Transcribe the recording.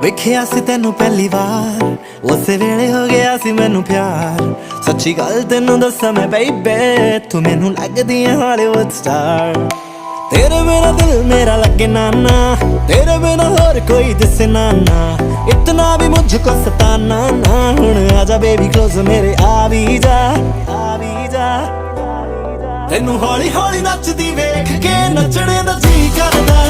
ਵੇਖਿਆ ਸੀ ਤੈਨੂੰ ਪਹਿਲੀ ਵਾਰ, ਉਸੇ ਵੇਲੇ ਹੋ ਗਿਆ ਸੀ ਮੈਨੂੰ ਪਿਆਰ। ਸੱਚੀ ਗੱਲ ਤੈਨੂੰ ਦੱਸਾਂ ਮੈਂ ਬੇਬੇ, ਤੂੰ ਮੈਨੂੰ ਲੱਗਦੀ ਹੈ ਹਾਲੀਵੁੱਡ ਸਟਾਰ। तेरे बिना दिल मेरा लगे नाना, तेरे बिना और कोई दिसे नाना। इतना भी मुझको सताना ना, हुण आजा बेबी क्लोज मेरे आ भी जा, आ भी जा। तेनू हौली हौली नचदी वेख के नचने दा जी करदा।